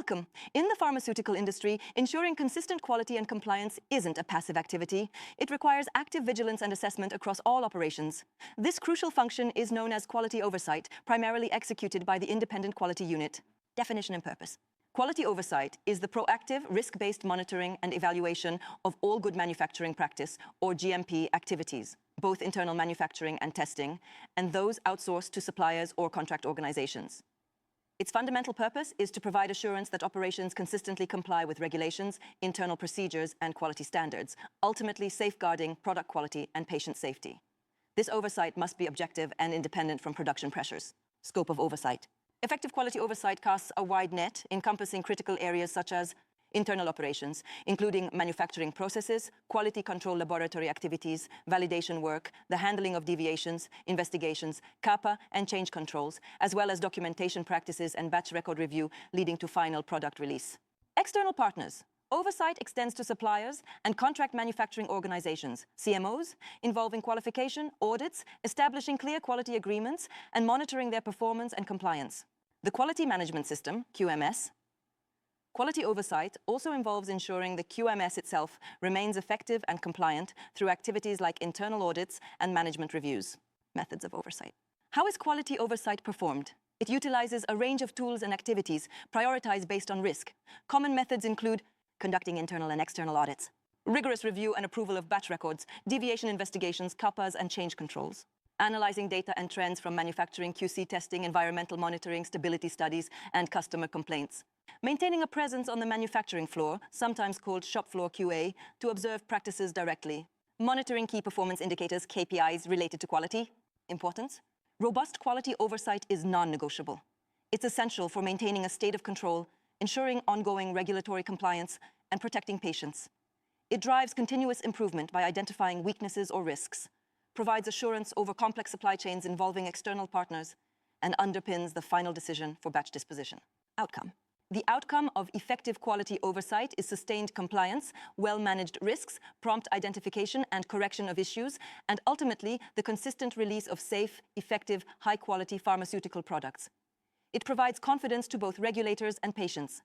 Welcome. In the pharmaceutical industry, ensuring consistent quality and compliance isn't a passive activity. It requires active vigilance and assessment across all operations. This crucial function is known as quality oversight, primarily executed by the Independent Quality Unit. Definition and purpose. Quality oversight is the proactive, risk-based monitoring and evaluation of all good manufacturing practice, or GMP, activities, both internal manufacturing and testing, and those outsourced to suppliers or contract organizations. Its fundamental purpose is to provide assurance that operations consistently comply with regulations, internal procedures, and quality standards, ultimately safeguarding product quality and patient safety. This oversight must be objective and independent from production pressures. Scope of oversight. Effective quality oversight casts a wide net, encompassing critical areas such as internal operations, including manufacturing processes, quality control laboratory activities, validation work, the handling of deviations, investigations, CAPA and change controls, as well as documentation practices and batch record review leading to final product release. External partners. Oversight extends to suppliers and contract manufacturing organizations, CMOs, involving qualification, audits, establishing clear quality agreements, and monitoring their performance and compliance. The Quality Management System, QMS. Quality oversight also involves ensuring the QMS itself remains effective and compliant through activities like internal audits and management reviews. Methods of oversight. How is quality oversight performed? It utilizes a range of tools and activities prioritized based on risk. Common methods include conducting internal and external audits, rigorous review and approval of batch records, deviation investigations, CAPAs, and change controls, analyzing data and trends from manufacturing, QC testing, environmental monitoring, stability studies, and customer complaints. Maintaining a presence on the manufacturing floor, sometimes called shop floor QA, to observe practices directly. Monitoring key performance indicators, KPIs, related to quality. Importance. Robust quality oversight is non-negotiable. It's essential for maintaining a state of control, ensuring ongoing regulatory compliance, and protecting patients. It drives continuous improvement by identifying weaknesses or risks, provides assurance over complex supply chains involving external partners, and underpins the final decision for batch disposition. Outcome. The outcome of effective quality oversight is sustained compliance, well-managed risks, prompt identification and correction of issues, and ultimately the consistent release of safe, effective, high-quality pharmaceutical products. It provides confidence to both regulators and patients,